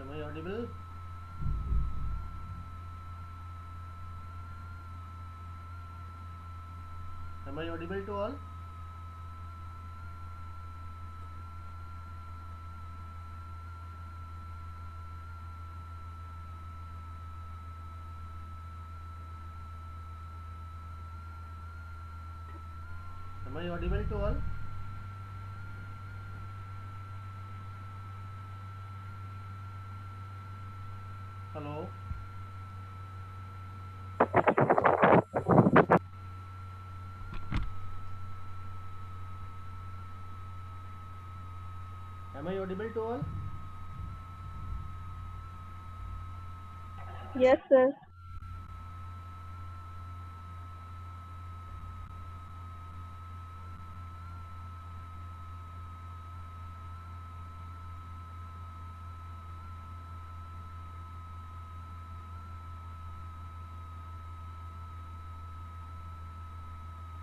Am I audible? Am I audible to all? Am I audible to all? Hello? Am I audible to all? Yes, sir.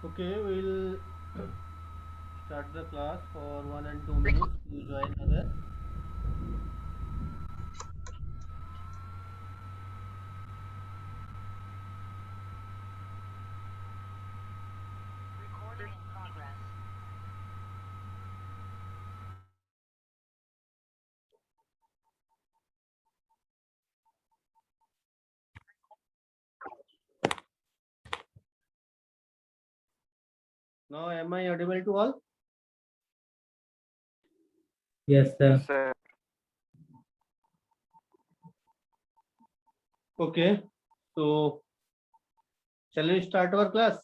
Okay, we'll start the class for 1 and 2 minutes. You join other. Recording in progress. Now, am I audible to all? Yes, sir. Yes, sir. Okay, so shall we start our class?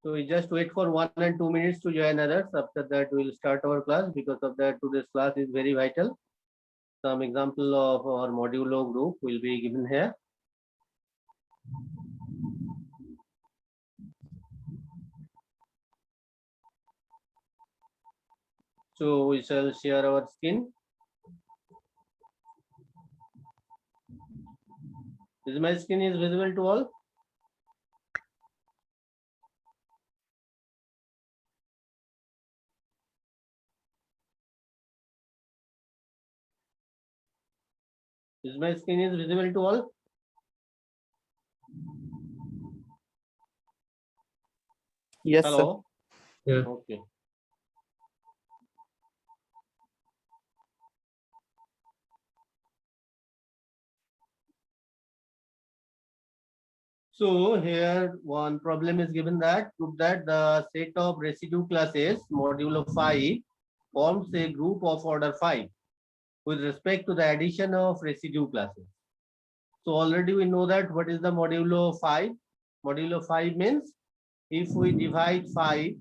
So we just wait for 1 and 2 minutes to join others. After that, we'll start our class. Because of that, today's class is very vital. Some example of our modulo group will be given here. So we shall share our screen. Is my screen is visible to all? Is my screen is visible to all? Yes, sir. Hello. Yeah. Okay. So here one problem is given that prove that the set of residue classes modulo 5 forms a group of order 5 with respect to the addition of residue classes. So already we know that what is the modulo 5. Modulo 5 means if we divide 5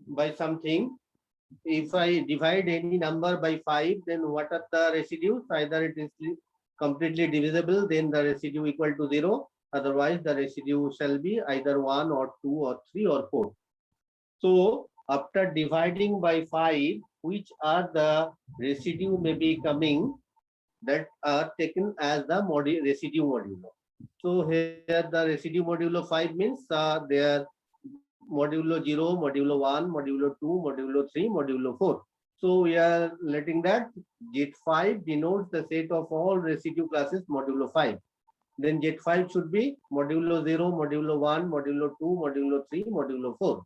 by something, if I divide any number by 5, then what are the residues? Either it is completely divisible, then the residue equal to 0. Otherwise, the residue shall be either 1 or 2 or 3 or 4. So after dividing by 5, which are the residue may be coming that are taken as the residue modulo. So here the residue modulo 5 means their modulo 0, modulo 1, modulo 2, modulo 3, modulo 4. So we are letting that Z5 denotes the set of all residue classes modulo 5. Then Z5 should be modulo 0, modulo 1, modulo 2, modulo 3, modulo 4.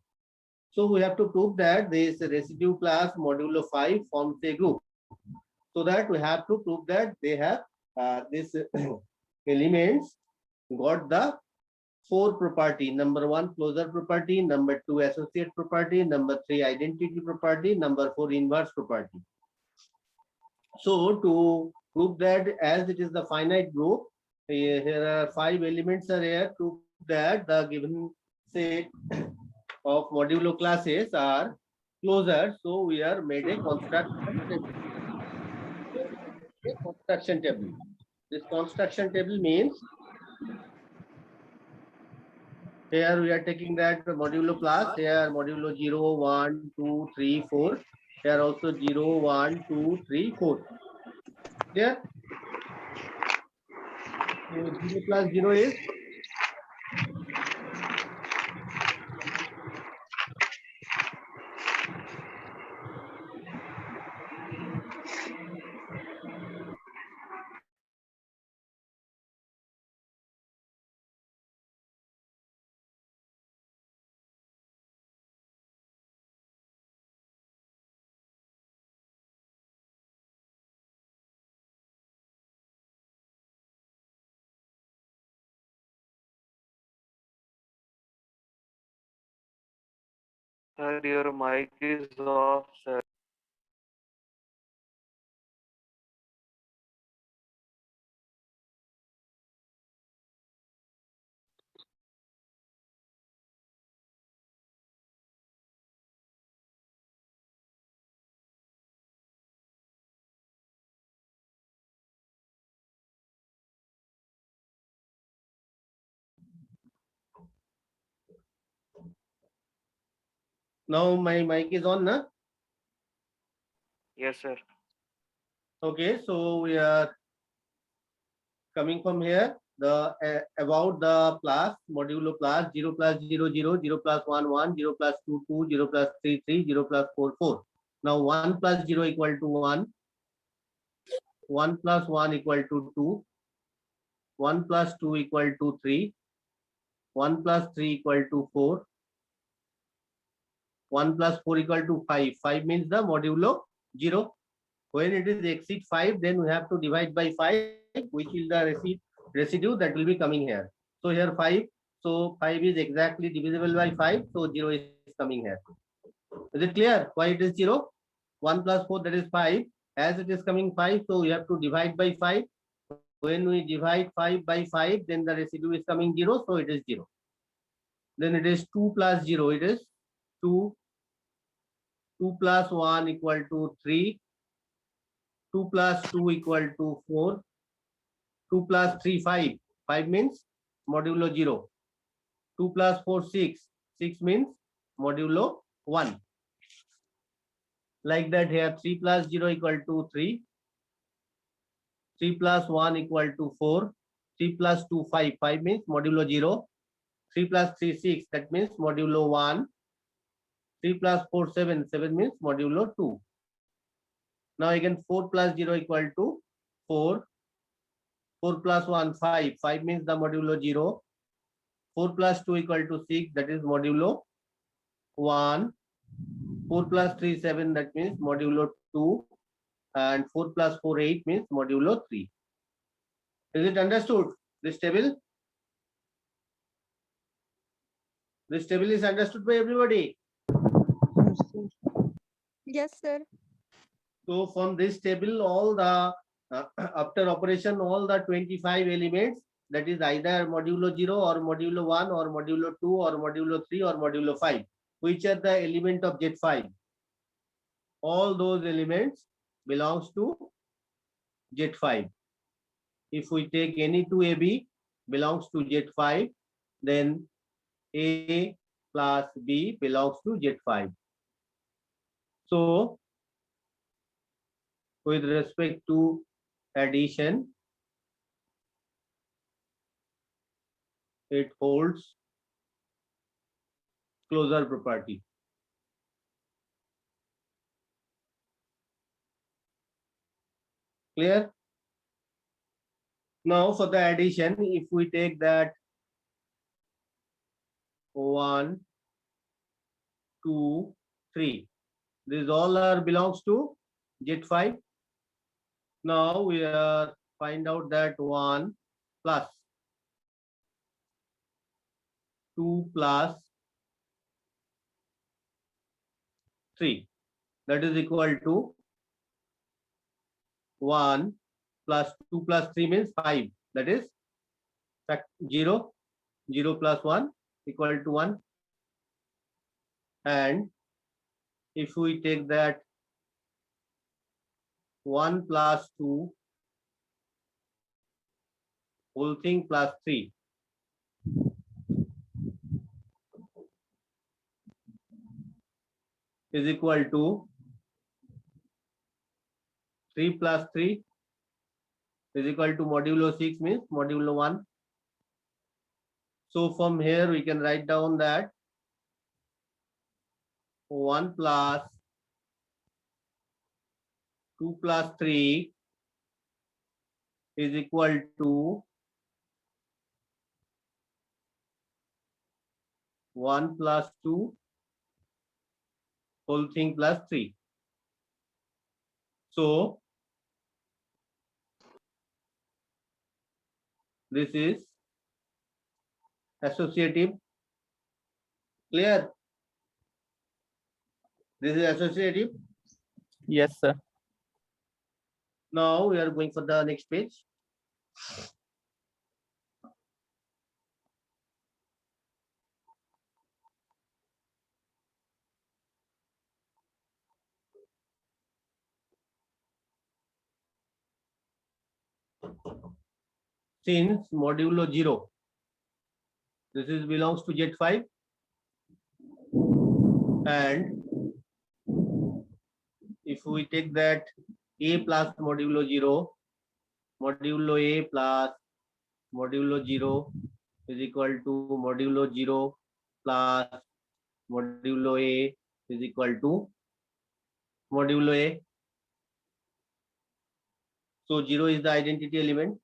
So we have to prove that this residue class modulo 5 forms a group. So that we have to prove that they have these elements got the 4 property. Number 1 closure property, number 2 associate property, number 3 identity property, number 4 inverse property. So to prove that as it is the finite group, here are 5 elements are here to that the given set of modulo classes are closure. So we are made a construction table. This construction table means here we are taking that modulo class. Here modulo 0, 1, 2, 3, 4. Here also 0, 1, 2, 3, 4. Here, so 0 plus 0 is Sir, your mic is off, sir. Now my mic is on, na? Yes, sir. Okay, so we are coming from here. The about the plus modulo plus 0 plus 0 0 0 plus 1 1 0 plus 2 2 0 plus 3 3 0 plus 4 4. Now 1 plus 0 equal to 1, 1 plus 1 equal to 2, 1 plus 2 equal to 3, 1 plus 3 equal to 4, 1 plus 4 equal to 5. 5 means the modulo 0. When it is exceed 5, then we have to divide by 5, which is the residue that will be coming here. So here 5. So 5 is exactly divisible by 5. So 0 is coming here. Is it clear why it is 0? 1 plus 4, that is 5. As it is coming 5, so we have to divide by 5. When we divide 5 by 5, then the residue is coming 0. So it is 0. Then it is 2 plus 0. It is 2. 2 plus 1 equal to 3. 2 plus 2 equal to 4. 2 plus 3, 5. 5 means modulo 0. 2 plus 4, 6. 6 means modulo 1. Like that here, 3 plus 0 equal to 3. 3 plus 1 equal to 4. 3 plus 2, 5. 5 means modulo 0. 3 plus 3, 6. That means modulo 1. 3 plus 4, 7. 7 means modulo 2. Now again 4 plus 0 equal to 4. 4 plus 1, 5. 5 means the modulo 0. 4 plus 2 equal to 6. That is modulo 1. 4 plus 3, 7. That means modulo 2. And 4 plus 4, 8 means modulo 3. Is it understood? This table? This table is understood by everybody. Yes, sir. So from this table, all the after operation, all the 25 elements, that is either modulo 0 or modulo 1 or modulo 2 or modulo 3 or modulo 5, which are the element of Z5. All those elements belongs to Z5. If we take any two AB belongs to Z5, then A plus B belongs to Z5. So with respect to addition, it holds closure property. Clear? Now for the addition, if we take that 1, 2, 3, these all are belongs to Z5. Now we are find out that 1 plus 2 plus 3, that is equal to 1 plus 2 plus 3 means 5, that is 0. 0 plus 1 equal to 1. And if we take that 1 plus 2 whole thing plus 3, is equal to 3 plus 3 is equal to modulo 6 means modulo 1. So from here we can write down that 1 plus 2 plus 3 is equal to 1 plus 2 whole thing plus 3. So this is associative. Clear? This is associative. Yes, sir. Now we are going for the next page. Since modulo 0, this is belongs to Z5, and if we take that A plus modulo 0, modulo A plus modulo 0 is equal to modulo 0 plus modulo A is equal to modulo A. So 0 is the identity element.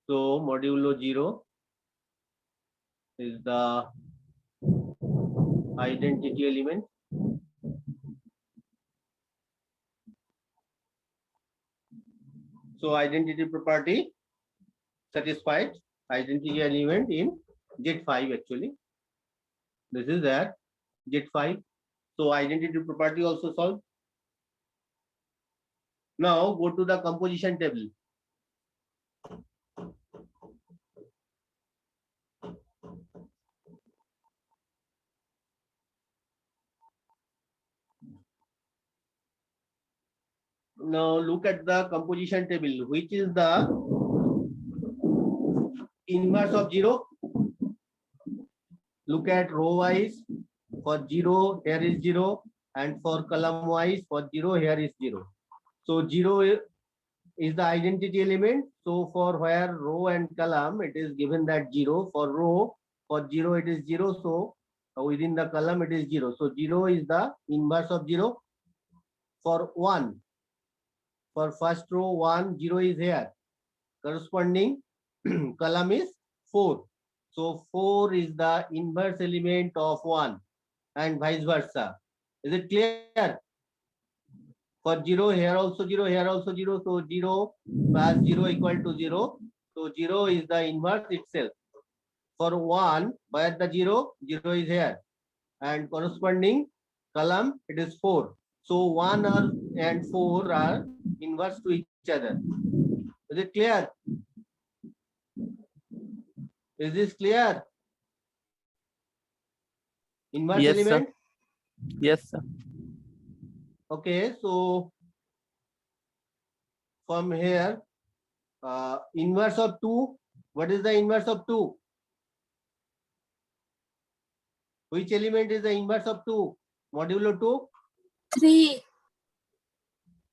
So modulo 0 is the identity element. So identity property satisfied, identity element in Z5 actually. This is that Z5. So identity property also solved. Now go to the composition table. Now look at the composition table, which is the inverse of 0. Look at row wise. For 0, here is 0, and for column wise, for 0, here is 0. So 0 is the identity element. So for where row and column, it is given that 0. For row, for 0, it is 0. So within the column, it is 0. So 0 is the inverse of 0. For 1, for first row 1, 0 is here. Corresponding column is 4. So 4 is the inverse element of 1, and vice versa. Is it clear? For 0, here also 0, here also 0. So 0 plus 0 equal to 0. So 0 is the inverse itself. For 1, where the 0? 0 is here. And corresponding column, it is 4. So 1 and 4 are inverse to each other. Is it clear? Is this clear? Inverse Yes, sir. element? Yes, sir. Okay, so from here, inverse of 2. What is the inverse of 2? Which element is the inverse of 2? Modulo 2? 3.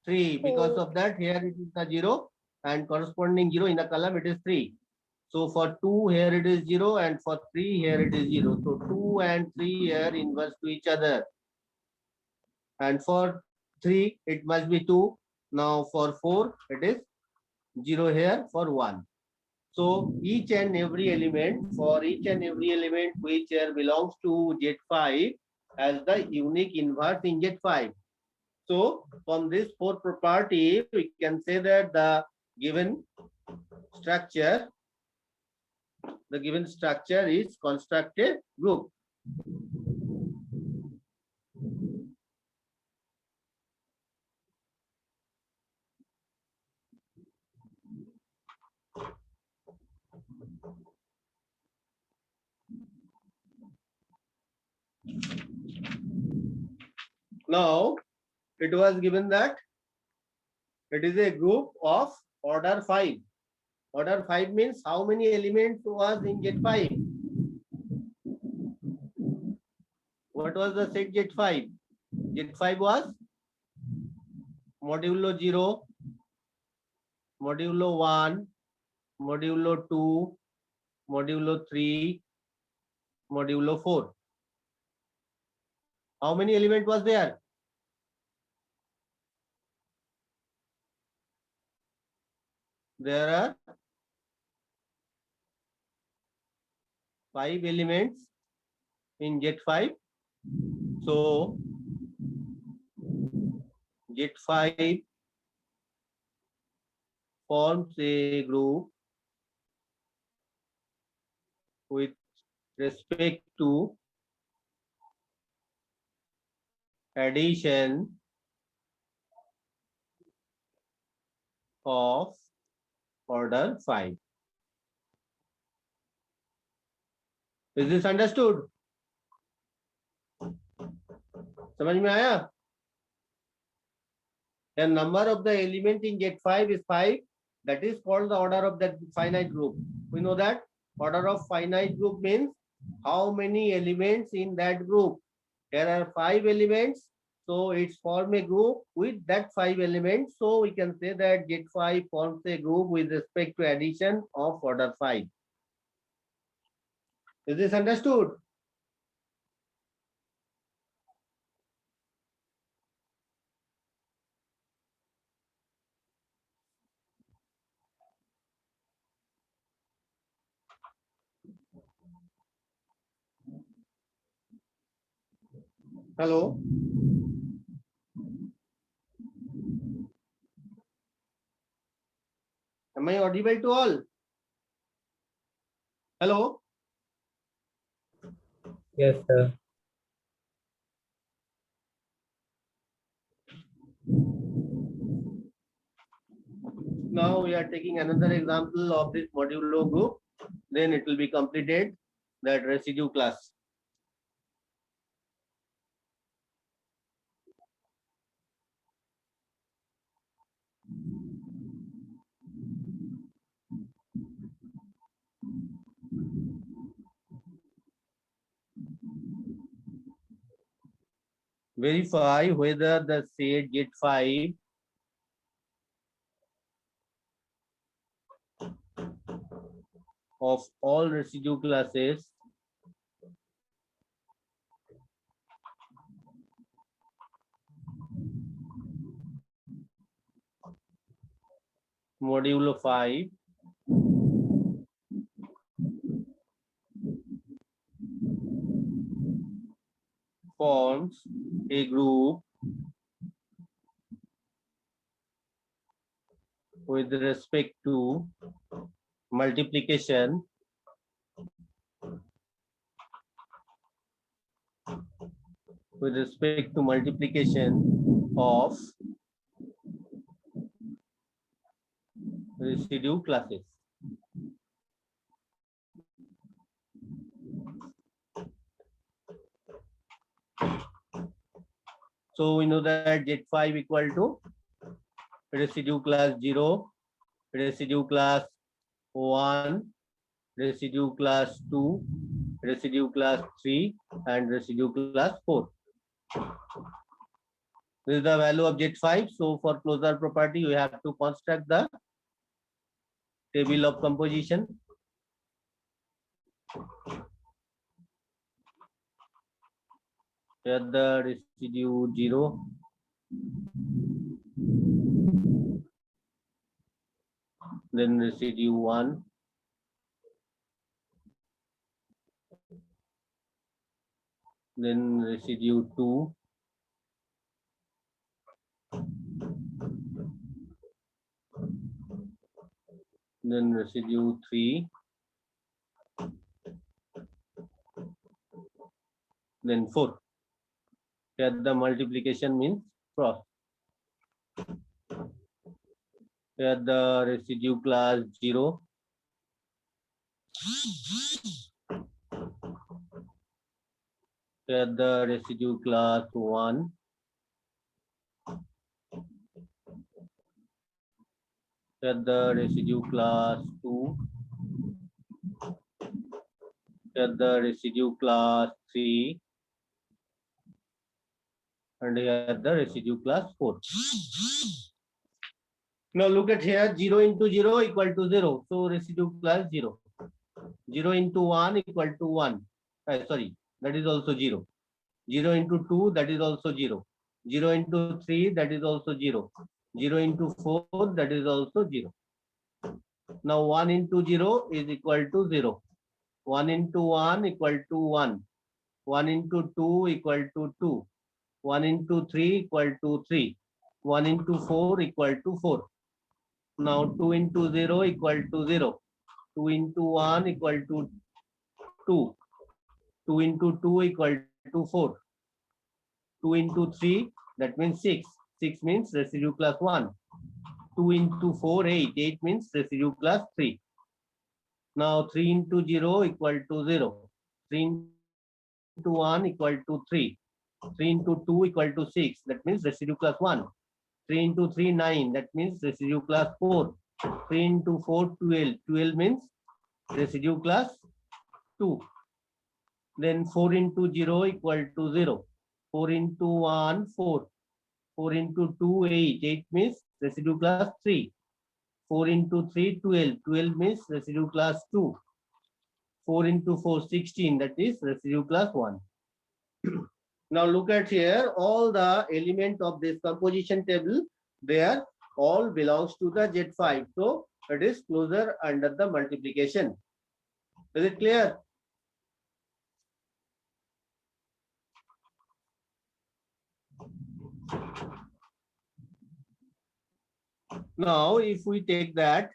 3. Because of that, here it is the 0, and corresponding 0 in the column, it is 3. So for 2, here it is 0, and for 3, here it is 0. So 2 and 3 here inverse to each other. And for 3, it must be 2. Now for 4, it is 0 here for 1. So each and every element, for each and every element which here belongs to Z5 has the unique inverse in Z5. So from this 4 property, we can say that the given structure is constructed group. Now it was given that it is a group of order 5. Order 5 means how many elements was in Z5? What was the set Z5? Z5 was modulo 0, modulo 1, modulo 2, modulo 3, modulo 4. How many element was there? There are 5 elements in Z5. So Z5 forms a group with respect to addition of order 5. Is this understood? समझ में आया? The number of the element in Z5 is 5. That is called the order of that finite group. We know that order of finite group means how many elements in that group. There are 5 elements, so it's form a group with that 5 elements. So we can say that Z5 forms a group with respect to addition of order 5. Is this understood? Hello? Am I audible to all? Hello? Yes, sir. Now we are taking another example of this modulo group. Then it will be completed, that residue class. Verify whether the set Z5 of all residue classes modulo 5 forms a group with respect to multiplication of residue classes. So we know that Z5 equal to residue class 0, residue class 1, residue class 2, residue class 3, and residue class 4. This is the value of Z5. So for closure property, you have to construct the table of composition. Here the residue 0, then residue 1, then residue 2, then residue 3, then 4. Here the multiplication means cross. Here the residue class 0, here the residue class 1, here the residue class 2, here the residue class 3, and here the residue class 4. Now look at here, 0 into 0 equal to 0. So residue class 0. 0 into 1 equal to 1. Sorry, that is also 0. 0 into 2, that is also 0. 0 into 3, that is also 0. 0 into 4, that is also 0. Now 1 into 0 is equal to 0. 1 into 1 equal to 1. 1 into 2 equal to 2. 1 into 3 equal to 3. 1 into 4 equal to 4. Now 2 into 0 equal to 0. 2 into 1 equal to 2. 2 into 2 equal to 4. 2 into 3, that means 6. 6 means residue class 1. 2 into 4, 8. 8 means residue class 3. Now 3 into 0 equal to 0. 3 into 1 equal to 3. 3 into 2 equal to 6. That means residue class 1. 3 into 3, 9. That means residue class 4. 3 into 4, 12. 12 means residue class 2. Then 4 into 0 equal to 0. 4 into 1, 4. 4 into 2, 8. 8 means residue class 3. 4 into 3, 12. 12 means residue class 2. 4 into 4, 16. That is residue class 1. Now look at here, all the element of this composition table, they are all belongs to the Z5. So it is closer under the multiplication. Is it clear? Now if we take that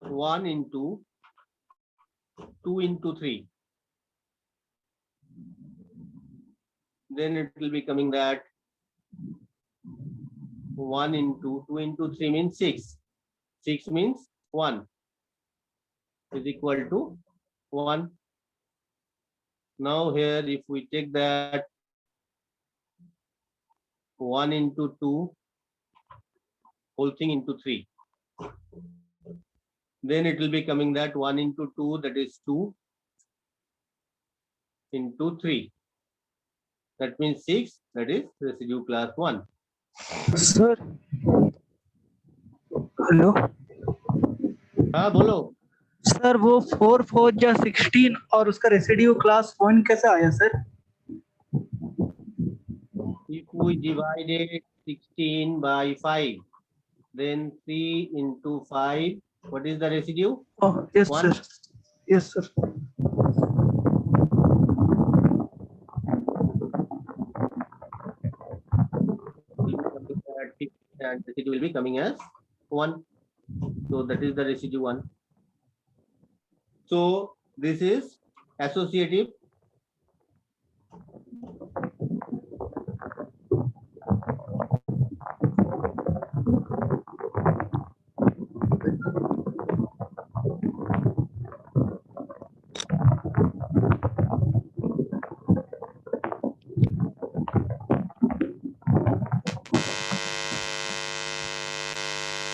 1 into 2 into 3, then it will be coming that 1 into 2 into 3 means 6. 6 means 1 is equal to 1. Now here if we take that 1 into 2, whole thing into 3, then it will be coming that 1 into 2, that is 2 into 3. That means 6, that is residue class 1. Sir. Hello हाँ बोलो. Sir वो 4 4 जा 16 और उसका residue class 1 कैसे आया sir? If we divided 16 by 5, then 3 into 5, what is the residue? Oh, yes 1. sir. Yes sir. And residue will be coming as 1. So that is the residue 1. So this is associative.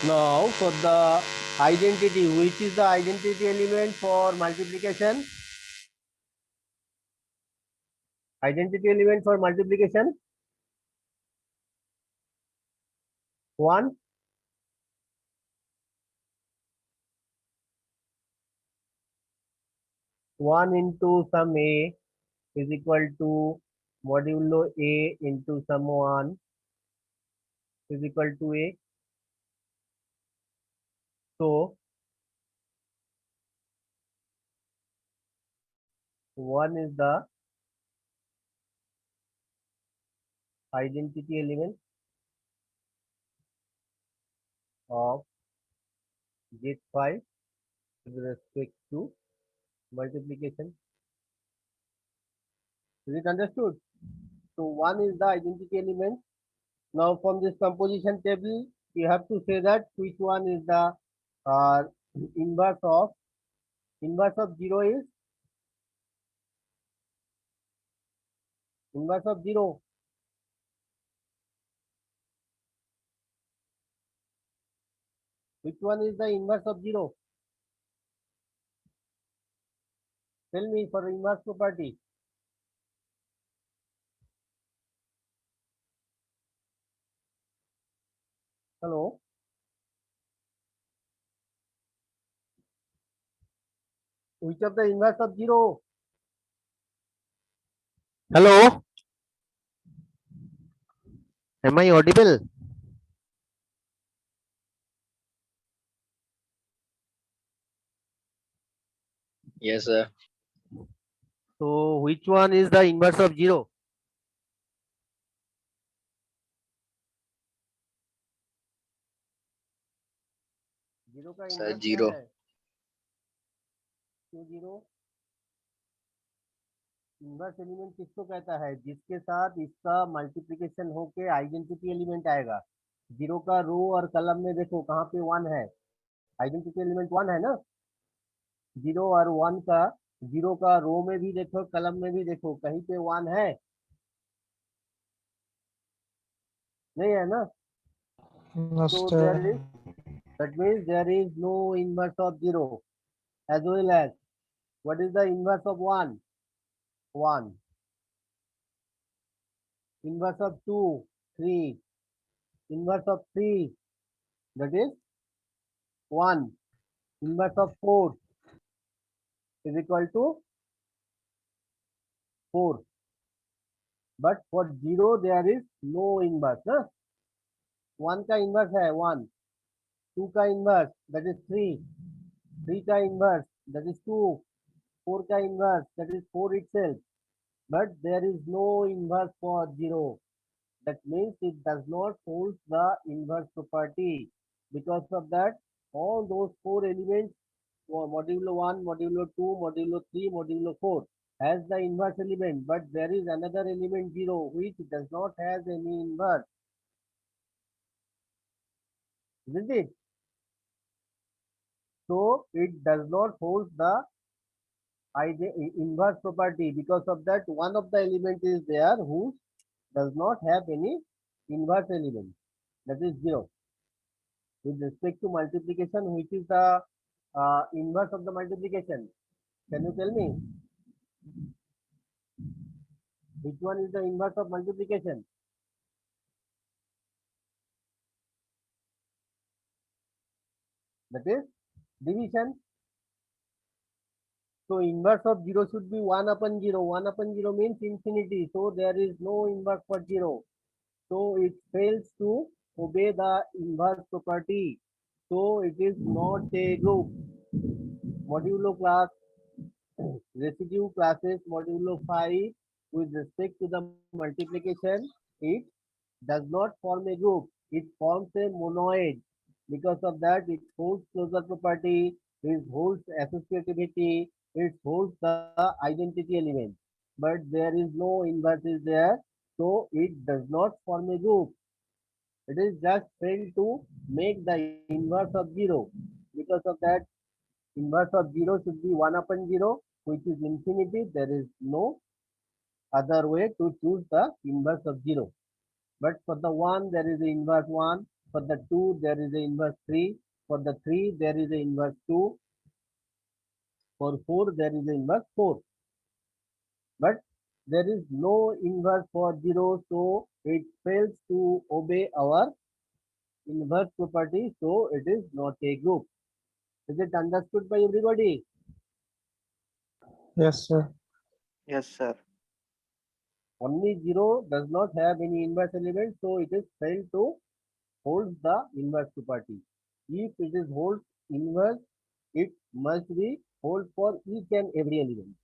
Now for the identity, which is the identity element for multiplication? Identity element for multiplication? 1. One into sum A is equal to modulo A into sum 1 is equal to A. So 1 is the identity element of Z5 with respect to multiplication. Is it understood? So 1 is the identity element. Now from this composition table, you have to say that which one is the inverse of 0 is inverse of 0. Which one is the inverse of 0? Tell me for inverse property. Hello. Which of the inverse of 0? Hello, am I audible? Yes, sir. So which one is the inverse of 0? Zero का Sir, inverse क्या zero. है? क्यों 0? Inverse element किसको कहता है? जिसके साथ इसका मल्टीप्लिकेशन होके आइडेंटिटी एलिमेंट आएगा। जीरो का रो और कलम में देखो कहाँ पे वन है, आइडेंटिटी एलिमेंट वन है ना। जीरो और वन का, जीरो का रो में भी देखो कलम में भी देखो कहीं पे वन है, नहीं है ना। No, So sir. there is, that means there is no inverse of zero, as well as what is the inverse of one? One. Inverse of two, three. Inverse of three, that is one. Inverse of four is equal to four. But for zero there is no inverse. Huh? One का inverse है one. Two का inverse, that is three. Three का inverse, that is two. Four का inverse, that is four itself. But there is no inverse for zero. That means it does not hold the inverse property. Because of that, all those four elements, modulo 1, modulo 2, modulo 3, modulo 4, has the inverse element, but there is another element 0 which does not have any inverse. Isn't it? So it does not hold the inverse property. Because of that, one of the element is there who does not have any inverse element, that is 0. With respect to multiplication, which is the inverse of the multiplication? Can you tell me? Which one is the inverse of multiplication? That is division. So inverse of 0 should be 1 upon 0. 1 upon 0 means infinity. So there is no inverse for 0. So it fails to obey the inverse property. So it is not a group. Modulo class, residue classes modulo 5, with respect to the multiplication, it does not form a group. It forms a monoid. Because of that, it holds closure property, it holds associativity, it holds the identity element. But there is no inverse is there, so it does not form a group. It is just failed to make the inverse of 0. Because of that, inverse of 0 should be 1 upon 0, which is infinity. There is no other way to choose the inverse of 0. But for the 1, there is the inverse 1. For the 2, there is the inverse 3. For the 3, there is the inverse 2. For 4, there is the inverse 4. But there is no inverse for 0, so it fails to obey our inverse property, so it is not a group. Is it understood by everybody? Yes, sir. Yes, sir. Only 0 does not have any inverse element, so it is failed to hold the inverse property. If it is hold inverse, it must be hold for each and every element.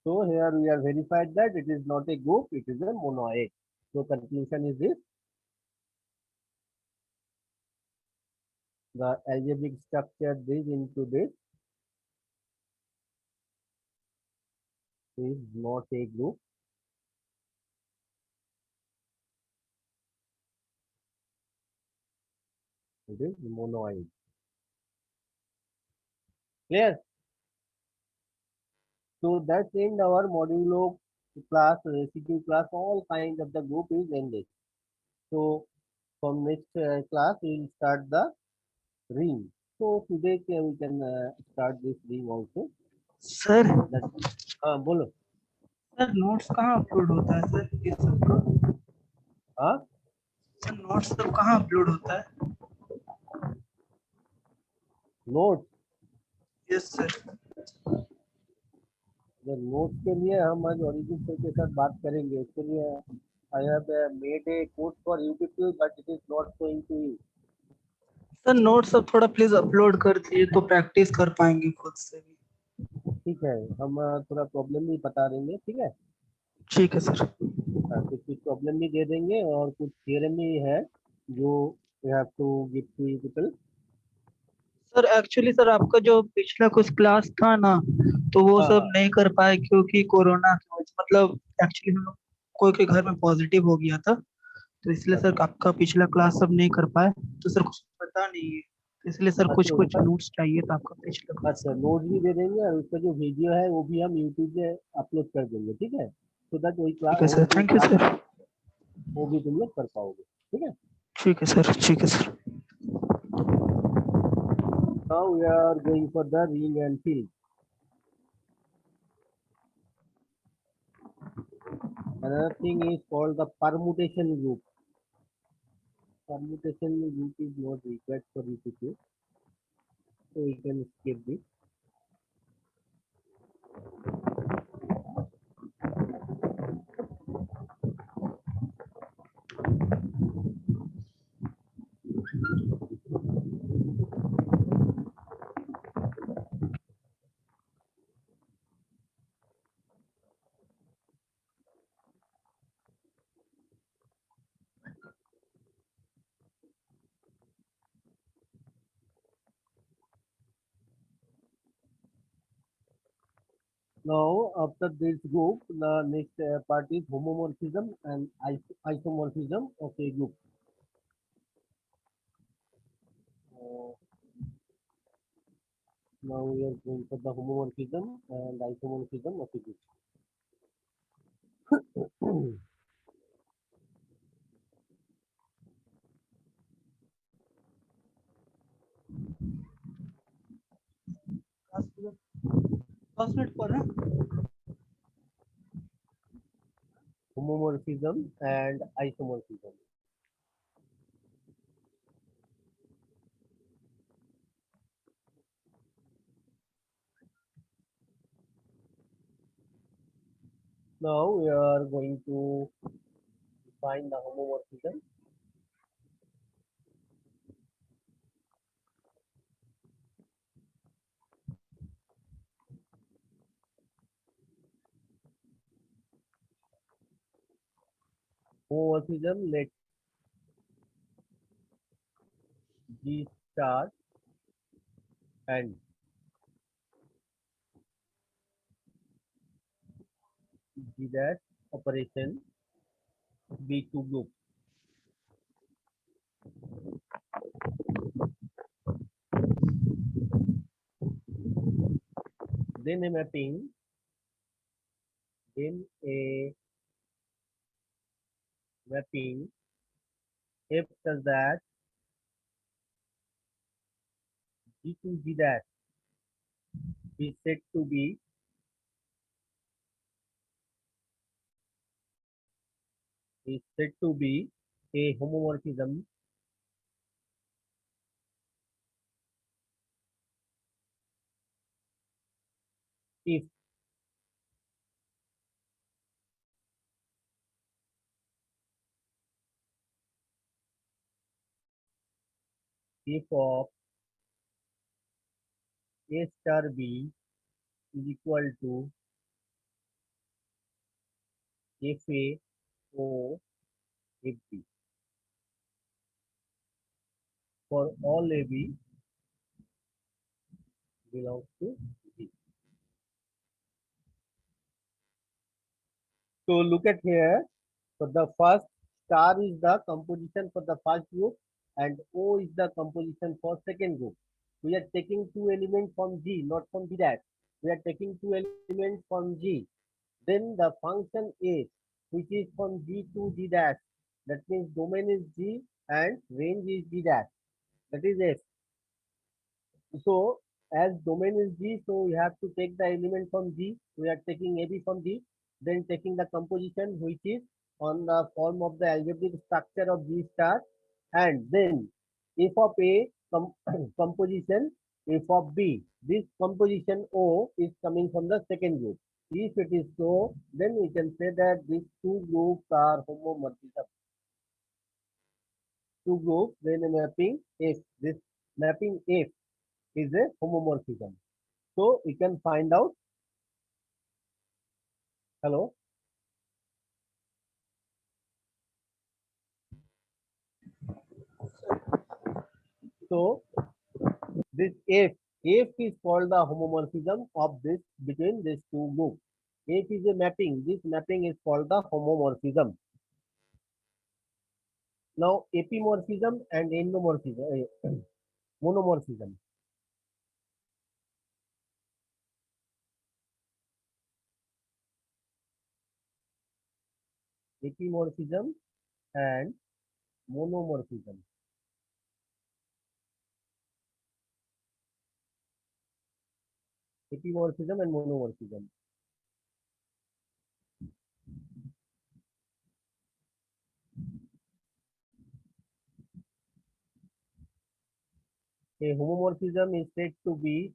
So here we have verified that it is not a group, it is a monoid. So conclusion is this: the algebraic structure built into this is not a group. It is monoid. Clear? So that's in our modulo class, residue class, all kinds of the group is ended. So from next class we will start the ring. So today we can start this ring also. Sir बोलो. Sir notes कहाँ upload होता है sir ये सब का? हाँ, sir notes सब कहाँ अपलोड होता है? नोट. Yes sir. नोट के लिए हम आज ओरिजिन सर के साथ बात करेंगे. उसके लिए I have made a course for YouTube, but it is not showing to you. Sir notes सब थोड़ा प्लीज अपलोड कर दिए तो प्रैक्टिस कर पाएंगे खुद से भी. ठीक है, हम थोड़ा प्रॉब्लम भी बता देंगे. ठीक है, ठीक है सर. कुछ कुछ प्रॉब्लम भी दे देंगे और कुछ थियरम भी है जो we have to give to people. Sir actually sir आपका जो पिछला कुछ क्लास था ना, तो वो हाँ, सब हाँ। नहीं कर पाए क्योंकि कोरोना की वजह से, मतलब एक्चुअली हम लोग कोई के घर में पॉजिटिव हो गया था, तो इसलिए सर अच्छा, आपका पिछला क्लास सब नहीं कर पाए। तो सर कुछ पता नहीं है, इसलिए सर कुछ अच्छा कुछ उसका, नोट्स चाहिए था आपका पिछला क्लास अच्छा का। नोट भी दे देंगे और उसका जो वीडियो है वो भी हम यूट्यूब पे अपलोड कर देंगे, ठीक है, सो दैट वही क्लास, ठीक है वो सर, जो थैंक यू क्लास सर। वो भी तुम लोग कर पाओगे, ठीक है। ठीक है सर, ठीक है sir. Now we are going for the ring and field. Another thing is called the permutation group. Permutation group is not required for you to do, so you can skip this. Now, after this group, the next part is homomorphism and isomorphism of a group. Uh, Now we are going for the homomorphism and isomorphism of a group. Class 10 minute पर है। Homomorphism and isomorphism. Now we are going to define the homomorphism. Homomorphism, let G star and G dash operation be two groups. Then a mapping, then a mapping F such that G to G dash is said to be a homomorphism if of A star B is equal to FA O FB for all AB belongs to G. So look at here. So the first star is the composition for the first group and O is the composition for second group. We are taking two elements from G, not from B dash. We are taking two elements from G. Then the function A, which is from G to G dash. That means domain is G and range is G dash. That is S. So as domain is G, so we have to take the element from G. We are taking AB from G, then taking the composition which is on the form of the algebraic structure of G star, and then f of A composition f of B. This composition O is coming from the second group. If it is so, then we can say that these two groups are homomorphism. Two groups, then a mapping F. This mapping F is a homomorphism. So we can find out. Hello. So This F is called the homomorphism of this between these two groups. F is a mapping. This mapping is called the homomorphism. Now, epimorphism and endomorphism, monomorphism. Epimorphism and monomorphism. Epimorphism and monomorphism. A homomorphism is said to be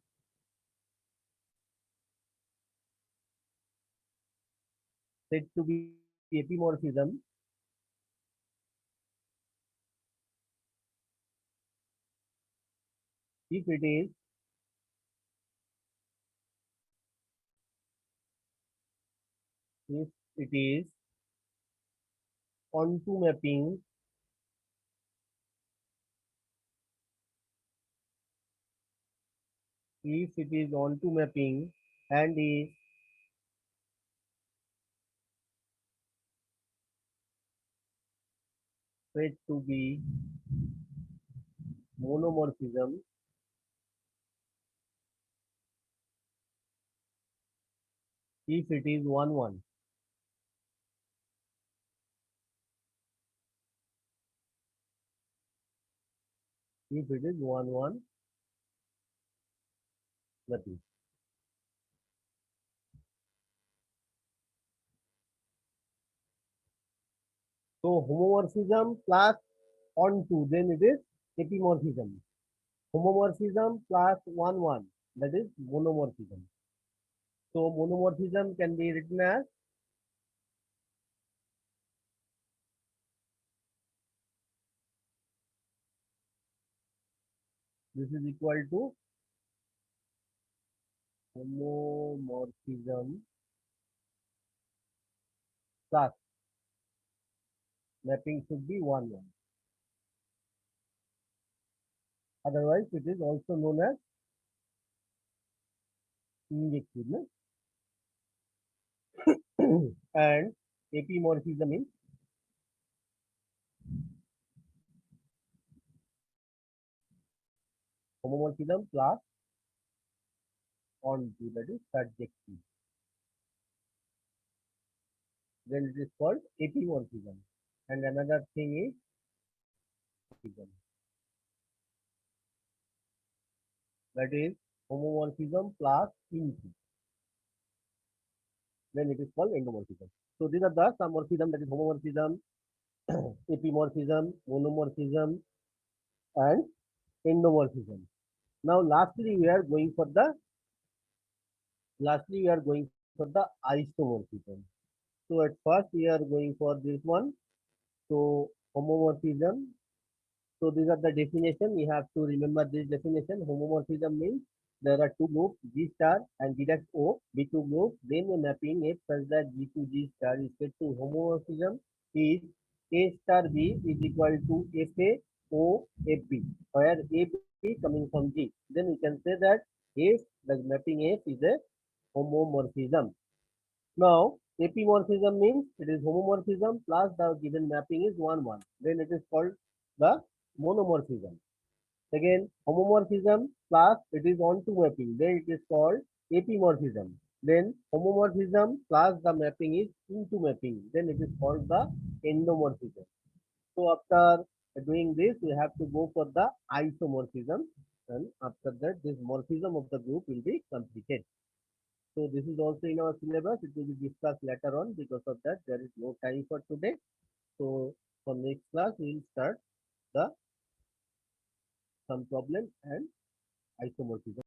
epimorphism if it is onto mapping if it is onto mapping and is said to be monomorphism if it is 1-1. If it is 1-1 mapping. So homomorphism plus onto, then it is epimorphism. Homomorphism plus 1-1, that is monomorphism. So monomorphism can be written as this is equal to homomorphism plus mapping should be 1-1. Otherwise, it is also known as injective. And epimorphism is homomorphism plus onto, that is surjective. Then it is called epimorphism. And another thing is that is homomorphism plus into. Then it is called endomorphism. So these are the some morphism, that is homomorphism, epimorphism, monomorphism, and endomorphism. Now lastly we are going for the isomorphism. So at first we are going for this one. So homomorphism. So these are the definition. We have to remember this definition. Homomorphism means there are two groups G star and G dash O, B2 group. Then a mapping F such that G2 G star is said to homomorphism is A star B is equal to FA O FB, where AB coming from G. Then we can say that F, the mapping F is a homomorphism. Now, epimorphism means it is homomorphism plus the given mapping is 1-1. Then it is called the monomorphism. Again, homomorphism plus it is onto mapping. Then it is called epimorphism. Then homomorphism plus the mapping is into mapping. Then it is called the endomorphism. So after doing this, we have to go for the isomorphism. And after that, this morphism of the group will be completed. So this is also in our syllabus. It will be discussed later on. Because of that, there is no time for today. So for next class, we will start the some problem and isomorphism.